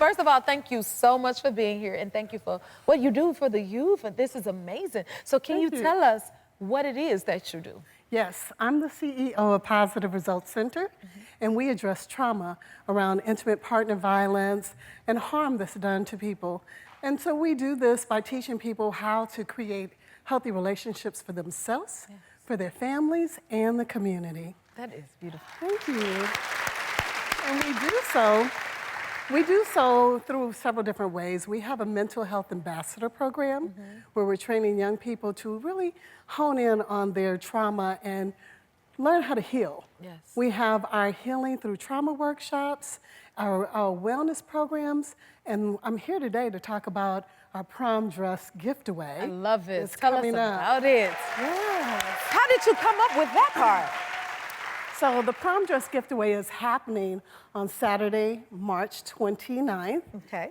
first of all, thank you so much for being here, and thank you for what you do for the youth. And this is amazing. So can you tell us what it is that you do? Yes, I'm the CEO of Positive Results Center, and we address trauma around intimate partner violence and harm that's done to people. And so we do this by teaching people how to create healthy relationships for themselves, for their families, and the community. That is beautiful. Thank you. And we do so through several different ways. We have a mental health ambassador program where we're training young people to really hone in on their trauma and learn how to heal. Yes. We have our healing through trauma workshops, our wellness programs, and I'm here today to talk about our prom dress giveaway. I love it. It's Tell us coming up. about it. Yes. How did you come up with that part? So the prom dress giveaway is happening on Saturday, March 29th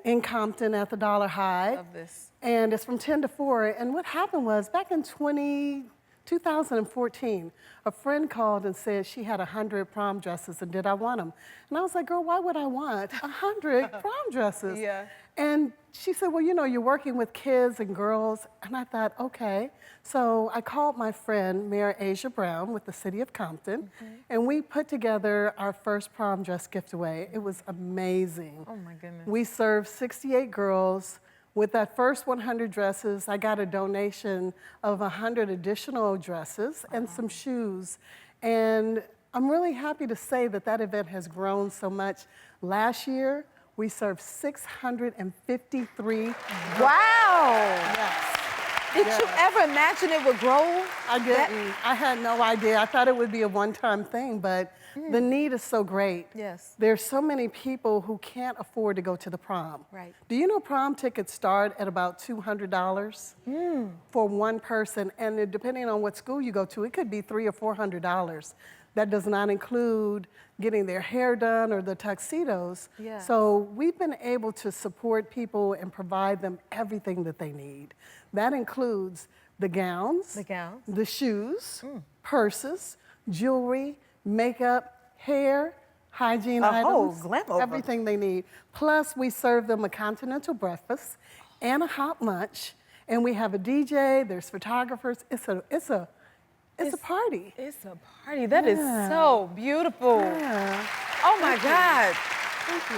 in Compton at the Dollar High. Love this. And it's from 10 to 4. And what happened was back in 2014, a friend called and said she had 100 prom dresses and did I want them? And I was like, girl, why would I want 100 prom dresses? Yeah. And she said, well, you know, you're working with kids and girls. And I thought, okay. So I called my friend, Mayor Asia Brown with the city of Compton, and we put together our first prom dress giveaway. It was amazing. Oh my goodness. We served 68 girls. With that first 100 dresses, I got a donation of 100 additional dresses and some shoes. And I'm really happy to say that that event has grown so much. Last year, we served 653. Wow! Yes. Did you ever imagine it would grow? I didn't. I had no idea. I thought it would be a one-time thing, but the need is so great. Yes. There's so many people who can't afford to go to the prom. Right. Do you know prom tickets start at about $200 for one person? And depending on what school you go to, it could be $300 or $400. That does not include getting their hair done or the tuxedos. Yeah. So we've been able to support people and provide them everything that they need. That includes the gowns, the shoes, purses, jewelry, makeup, hair, hygiene items, everything they need. Plus, we serve them a continental breakfast and a hot lunch, and we have a DJ, there's photographers. It's a party. It's a party. That is so beautiful. Yeah. Oh my God. Thank you.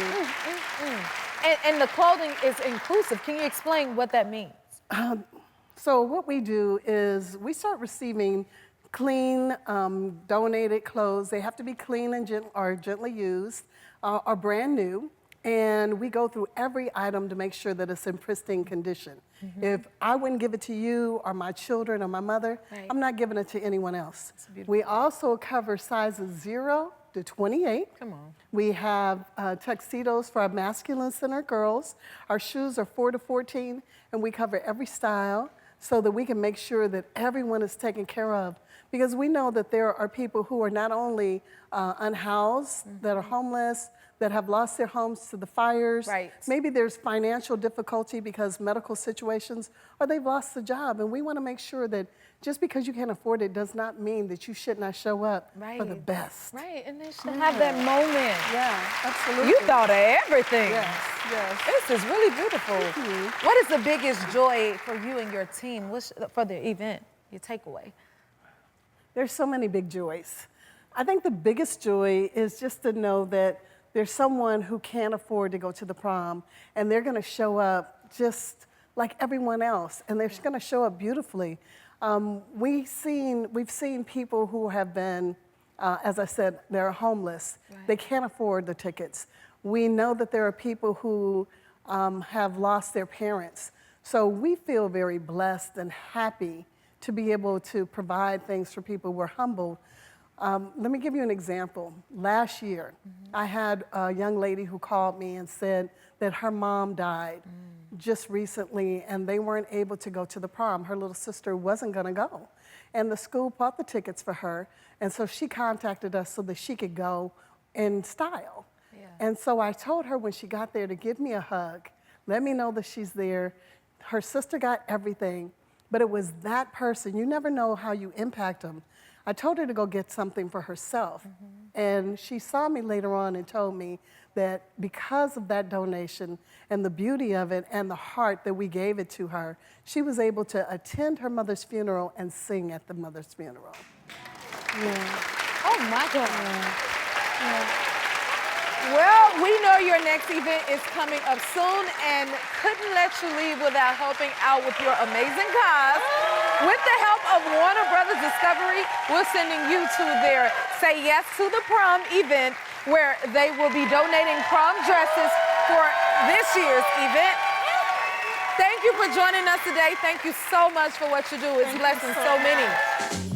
And the clothing is inclusive. Can you explain what that means? So what we do is we start receiving clean, donated clothes. They have to be clean and gently used, or brand new. And we go through every item to make sure that it's in pristine condition. If I wouldn't give it to you or my children or my mother, I'm not giving it to anyone else. We also cover sizes 0 to 28. Come on. We have tuxedos for our masculine center girls. Our shoes are 4 to 14, and we cover every style so that we can make sure that everyone is taken care of. Because we know that there are people who are not only unhoused, that are homeless, that have lost their homes to the fires. Right. Maybe there's financial difficulty because medical situations, or they've lost the job. And we want to make sure that just because you can't afford it does not mean that you should not show up for the best. Right, and they should have that moment. Yeah, absolutely. You thought of everything. Yes, yes. This is really beautiful. What is the biggest joy for you and your team for the event, your takeaway? There's so many big joys. I think the biggest joy is just to know that there's someone who can't afford to go to the prom, and they're gonna show just like everyone else, and they're gonna show up beautifully. We've seen people who have been, as I said, they're homeless. Right. They can't afford the tickets. We know that there are people who have lost their parents. So we feel very blessed and happy to be able to provide things for people. We're humbled. Let me give you an example. Last year, I had a young lady who called me and said that her mom died just recently, and they weren't able to go to the prom. Her little sister wasn't gonna go. And the school bought the tickets for her, and so she contacted us so that she could go in style. Yeah. And so I told her when she got there to give me a hug, let me know that she's there. Her sister got everything, but it was that person. You never know how you impact them. I told her to go get something for herself, and she saw me later on and told me that because of that donation and the beauty of it and the heart that we gave it to her, she was able to attend her mother's funeral and sing at the mother's funeral. Oh my God. Well, we know your next event is coming up soon and couldn't let you leave without helping out with your amazing cause. With the help of Warner Brothers Discovery, we're sending you to their Say Yes to the Prom event where they will be donating prom dresses for this year's event. Thank you for joining us today. Thank you so much for what you do. It's blessing so many.